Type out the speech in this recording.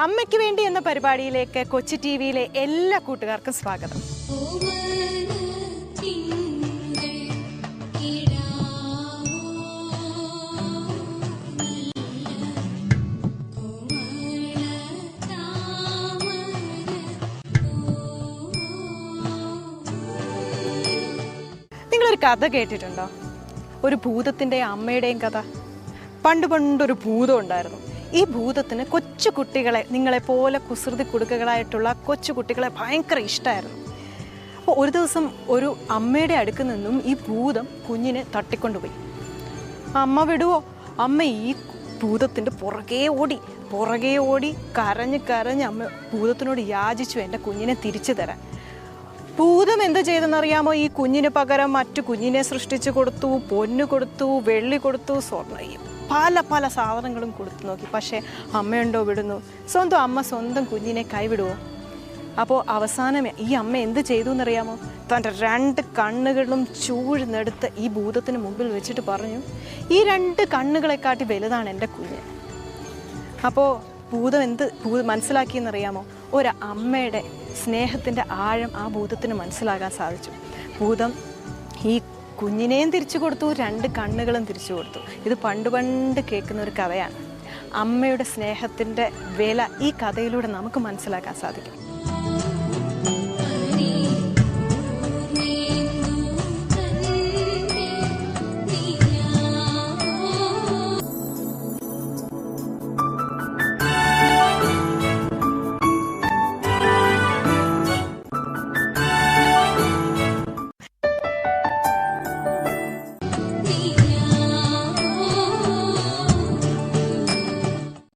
അമ്മയ്ക്ക് വേണ്ടി എന്ന പരിപാടിയിലേക്ക് കൊച്ചി ടിവിയിലെ എല്ലാ കൂട്ടുകാർക്കും സ്വാഗതം. നിങ്ങളൊരു കഥ കേട്ടിട്ടുണ്ടോ? ഒരു ഭൂതത്തിൻ്റെയും അമ്മയുടെയും കഥ. പണ്ടൊരു ഭൂതം ഉണ്ടായിരുന്നു. ഈ ഭൂതത്തിന് കൊച്ചു കുട്ടികളെ, നിങ്ങളെപ്പോലെ കുസൃതി കുടുക്കുകളായിട്ടുള്ള കൊച്ചു കുട്ടികളെ ഭയങ്കര ഇഷ്ടമായിരുന്നു. അപ്പോൾ ഒരു ദിവസം ഒരു അമ്മയുടെ അടുക്ക് നിന്നും ഈ ഭൂതം കുഞ്ഞിനെ തട്ടിക്കൊണ്ടുപോയി. അമ്മ വിടുവോ? അമ്മ ഈ ഭൂതത്തിൻ്റെ പുറകെ ഓടി കരഞ്ഞ് അമ്മ ഭൂതത്തിനോട് യാചിച്ചു എൻ്റെ കുഞ്ഞിനെ തിരിച്ചു തരാൻ. ഭൂതം എന്ത് ചെയ്തെന്നറിയാമോ? ഈ കുഞ്ഞിന് പകരം മറ്റു കുഞ്ഞിനെ സൃഷ്ടിച്ചു കൊടുത്തു, പൊന്നു കൊടുത്തു, വെള്ളി കൊടുത്തു, സ്വർണ്ണയും പല സാധനങ്ങളും കൊടുത്തു നോക്കി. പക്ഷേ അമ്മയുണ്ടോ വിടുന്നു? സ്വന്തം അമ്മ സ്വന്തം കുഞ്ഞിനെ കൈവിടുമോ? അപ്പോൾ അവസാനം ഈ അമ്മ എന്ത് ചെയ്തു എന്നറിയാമോ? തൻ്റെ 2 കണ്ണുകളും ചൂഴ്ന്നെടുത്ത് ഈ ഭൂതത്തിന് മുമ്പിൽ വെച്ചിട്ട് പറഞ്ഞു, ഈ 2 കണ്ണുകളെക്കാട്ടി വലുതാണ് എൻ്റെ കുഞ്ഞ്. അപ്പോൾ ഭൂതം മനസ്സിലാക്കിയെന്നറിയാമോ? ഒരു അമ്മയുടെ സ്നേഹത്തിൻ്റെ ആഴം ആ ഭൂതത്തിന് മനസ്സിലാകാൻ സാധിച്ചു. ഭൂതം ഈ കുഞ്ഞിനെയും തിരിച്ചു കൊടുത്തു, 2 കണ്ണുകളും തിരിച്ചു കൊടുത്തു. ഇത് പണ്ട് കേൾക്കുന്ന ഒരു കഥയാണ്. അമ്മയുടെ സ്നേഹത്തിൻ്റെ വില ഈ കഥയിലൂടെ നമുക്ക് മനസ്സിലാക്കാൻ സാധിക്കും.